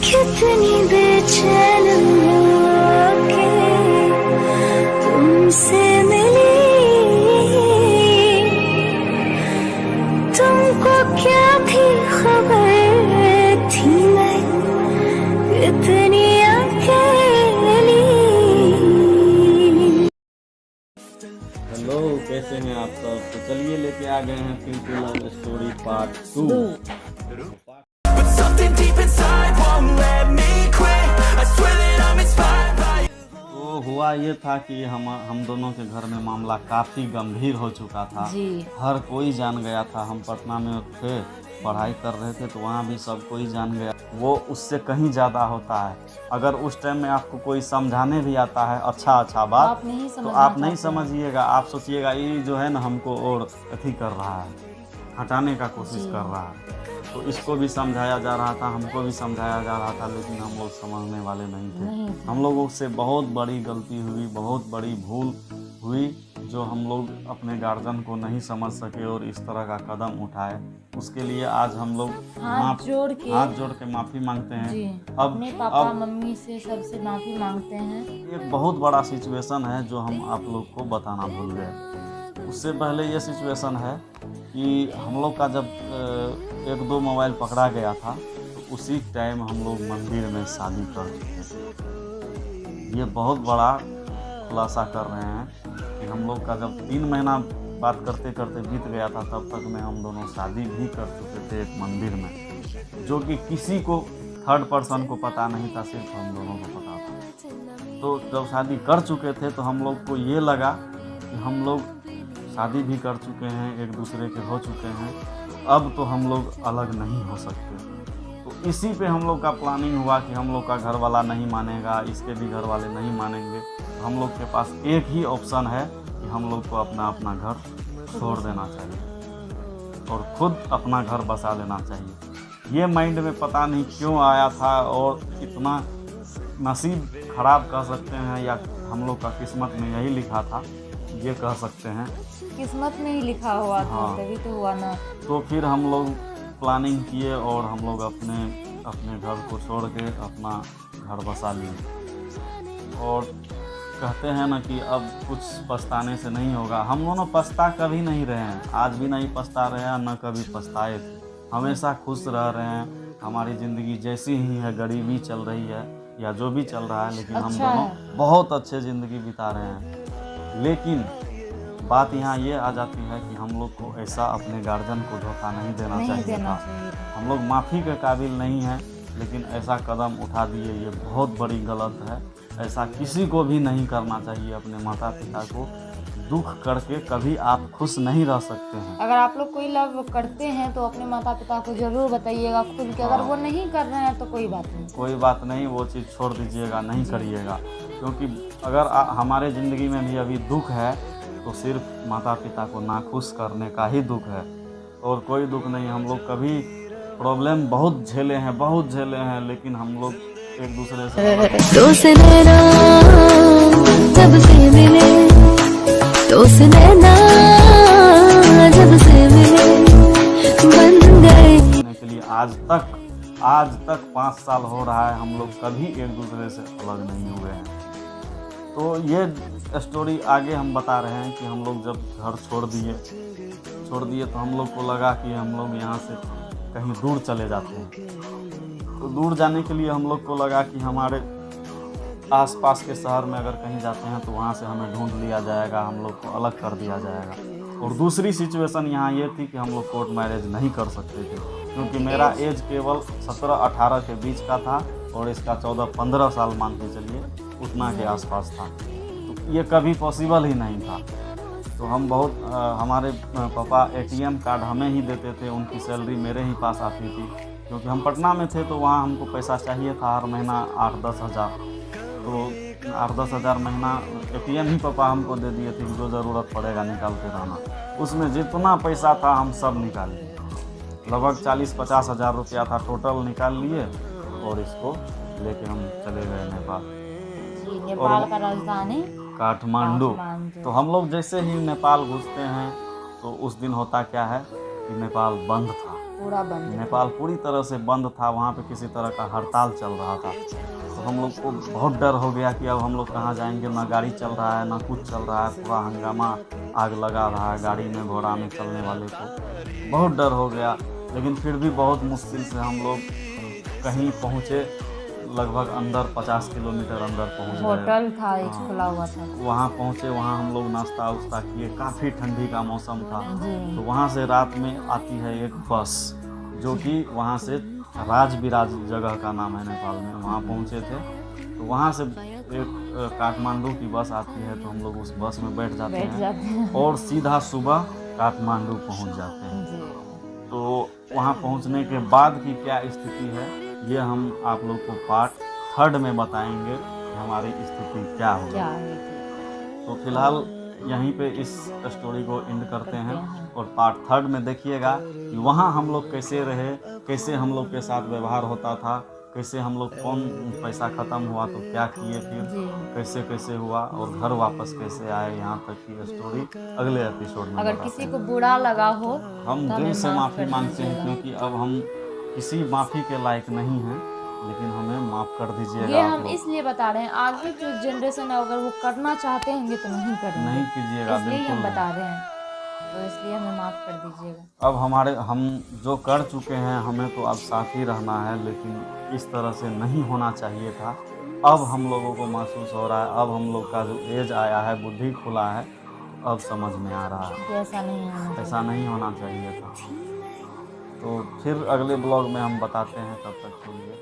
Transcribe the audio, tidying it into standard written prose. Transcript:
कितनी बेचैन होके तुमसे मिली, तुमको क्या थी खबर थी मैं कितनी अकेली। हेलो, कैसे हैं आप सब? तो चलिए लेके आ गए हैं film two love story part 2। तो हुआ ये था कि हम दोनों के घर में मामला काफ़ी गंभीर हो चुका था जी। हर कोई जान गया था। हम पटना में थे, पढ़ाई कर रहे थे, तो वहाँ भी सब कोई जान गया। वो उससे कहीं ज़्यादा होता है। अगर उस टाइम में आपको कोई समझाने भी आता है अच्छा बात, आप नहीं तो आप नहीं समझिएगा। आप सोचिएगा ये जो है ना हमको और अथी कर रहा है, हटाने का कोशिश कर रहा है। तो इसको भी समझाया जा रहा था, हमको भी समझाया जा रहा था, लेकिन हम लोग समझने वाले नहीं थे। हम लोगों से बहुत बड़ी गलती हुई, बहुत बड़ी भूल हुई, जो हम लोग अपने गार्जियन को नहीं समझ सके और इस तरह का कदम उठाए। उसके लिए आज हम लोग हाथ जोड़ के माफ़ी मांगते हैं। जी। अब अपने पापा मम्मी से सबसे माफ़ी मांगते हैं। एक बहुत बड़ा सिचुएशन है जो हम आप लोग को बताना भूल गए। उससे पहले ये सिचुएशन है कि हम लोग का जब 1-2 मोबाइल पकड़ा गया था, तो उसी टाइम हम लोग मंदिर में शादी कर चुके थे। ये बहुत बड़ा खुलासा कर रहे हैं कि हम लोग का जब 3 महीना बात करते करते बीत गया था, तब तक में हम दोनों शादी भी कर चुके थे एक मंदिर में, जो कि किसी को थर्ड पर्सन को पता नहीं था, सिर्फ हम दोनों को पता था। तो जब शादी कर चुके थे तो हम लोग को ये लगा कि हम लोग शादी भी कर चुके हैं, एक दूसरे के हो चुके हैं, अब तो हम लोग अलग नहीं हो सकते। तो इसी पे हम लोग का प्लानिंग हुआ कि हम लोग का घर वाला नहीं मानेगा, इसके भी घर वाले नहीं मानेंगे। तो हम लोग के पास एक ही ऑप्शन है कि हम लोग को अपना घर छोड़ देना चाहिए और खुद अपना घर बसा लेना चाहिए। ये माइंड में पता नहीं क्यों आया था, और इतना नसीब खराब कह सकते हैं, या हम लोग का किस्मत में यही लिखा था, ये कह सकते हैं। किस्मत में ही लिखा हुआ था। हाँ। तभी तो हुआ ना। तो फिर हम लोग प्लानिंग किए और हम लोग अपने घर को छोड़ के अपना घर बसा लिए। और कहते हैं ना कि अब कुछ पछताने से नहीं होगा। हम दोनों पछता कभी नहीं रहे हैं, आज भी नहीं पछता रहे हैं, न कभी पछताए थे। हमेशा खुश रह रहे हैं। हमारी ज़िंदगी जैसी ही है, गरीबी चल रही है या जो भी चल रहा है, लेकिन हम दोनों बहुत अच्छे ज़िंदगी बिता रहे हैं। लेकिन बात यहाँ ये आ जाती है कि हम लोग को ऐसा अपने गार्जियन को धोखा नहीं देना चाहिए था। हम लोग माफ़ी के काबिल नहीं हैं, लेकिन ऐसा कदम उठा दिए, ये बहुत बड़ी गलत है। ऐसा किसी को भी नहीं करना चाहिए। अपने माता पिता को दुख करके कभी आप खुश नहीं रह सकते हैं। अगर आप लोग कोई लव करते हैं तो अपने माता पिता को ज़रूर बताइएगा खुल के। अगर वो नहीं कर रहे हैं तो कोई बात नहीं, वो चीज़ छोड़ दीजिएगा, नहीं करिएगा। क्योंकि अगर हमारे ज़िंदगी में भी अभी दुख है, तो सिर्फ माता पिता को नाखुश करने का ही दुख है, और कोई दुख नहीं। हम लोग कभी प्रॉब्लम बहुत झेले हैं, लेकिन हम लोग एक दूसरे से जब से मिले, तो से नैना जब से मिले बन गए के लिए आज तक 5 साल हो रहा है, हम लोग कभी एक दूसरे से अलग नहीं हुए हैं। तो ये स्टोरी आगे हम बता रहे हैं कि हम लोग जब घर छोड़ दिए तो हम लोग को लगा कि हम लोग यहाँ से कहीं दूर चले जाते हैं। तो दूर जाने के लिए हम लोग को लगा कि हमारे आसपास के शहर में अगर कहीं जाते हैं तो वहाँ से हमें ढूंढ लिया जाएगा, हम लोग को अलग कर दिया जाएगा। और दूसरी सिचुएशन यहाँ ये थी कि हम लोग कोर्ट मैरिज नहीं कर सकते थे, क्योंकि मेरा एज केवल 17-18 के बीच का था और इसका 14-15 साल मान के चलिए, उतना के आसपास था। तो ये कभी पॉसिबल ही नहीं था। तो हम हमारे पापा ATM कार्ड हमें ही देते थे, उनकी सैलरी मेरे ही पास आती थी, क्योंकि हम पटना में थे। तो वहाँ हमको पैसा चाहिए था हर महीना 8-10 हज़ार। तो 8-10 हज़ार महीना ATM ही पापा हमको दे दिए थे कि जो ज़रूरत पड़ेगा निकालते रहना। उसमें जितना पैसा था हम सब निकाल लिए, लगभग 40-50 हज़ार रुपया था टोटल, निकाल लिए और इसको लेके हम चले गए नेपाल का राजधानी काठमांडू। तो हम लोग जैसे ही नेपाल घुसते हैं तो उस दिन होता क्या है कि नेपाल बंद था। पूरा बंद। नेपाल पूरी तरह से बंद था, वहाँ पे किसी तरह का हड़ताल चल रहा था। तो हम लोग को बहुत डर हो गया कि अब हम लोग कहाँ जाएंगे, ना गाड़ी चल रहा है ना कुछ चल रहा है, पूरा हंगामा आग लगा रहा है गाड़ी में घोड़ा में चलने वाले को। बहुत डर हो गया, लेकिन फिर भी बहुत मुश्किल से हम लोग कहीं पहुँचे, लगभग अंदर 50 किलोमीटर अंदर पहुँच गए। होटल था एक खुला हुआ था। वहाँ पहुँचे, वहाँ हम लोग नाश्ता उस्ता किए, काफ़ी ठंडी का मौसम था। जी। तो वहाँ से रात में आती है एक बस, जो कि वहाँ से राज बिराज जगह का नाम है नेपाल में, वहाँ पहुँचे थे। तो वहाँ से एक काठमांडू की बस आती है, तो हम लोग उस बस में बैठ जाते हैं और सीधा सुबह काठमांडू पहुँच जाते हैं। जी। तो वहाँ पहुँचने के बाद की क्या स्थिति है, ये हम आप लोग को पार्ट 3 में बताएंगे कि हमारी स्थिति क्या होगी। तो फिलहाल यहीं पे इस स्टोरी को एंड करते हैं और पार्ट 3 में देखिएगा कि वहाँ हम लोग कैसे रहे, कैसे हम लोग के साथ व्यवहार होता था, कैसे हम लोग कौन पैसा ख़त्म हुआ तो क्या किए, फिर कैसे कैसे हुआ और घर वापस कैसे आए, यहाँ तक की स्टोरी अगले एपिसोड में। अगर किसी को बुरा लगा हो हम तो दिल से हमें माफ़ी मांगते हैं, क्योंकि अब हम किसी माफ़ी के लायक नहीं हैं, लेकिन हमें माफ़ कर दीजिएगा। ये आप हम लोग इसलिए बता रहे हैं, आगे जो जनरेशन है अगर वो करना चाहते होंगे तो नहीं करेंगे, नहीं कीजिएगा, इसलिए बिल्कुल हम नहीं। बता रहे हैं, तो इसलिए हमें माफ़ कर दीजिएगा। अब हम जो कर चुके हैं हमें तो अब साथ ही रहना है, लेकिन इस तरह से नहीं होना चाहिए था। अब हम लोगों को महसूस हो रहा है, अब हम लोग का जो एज आया है, बुद्धि खुला है, अब समझ में आ रहा है कि ऐसा नहीं होना चाहिए था। तो फिर अगले ब्लॉग में हम बताते हैं, तब तक के लिए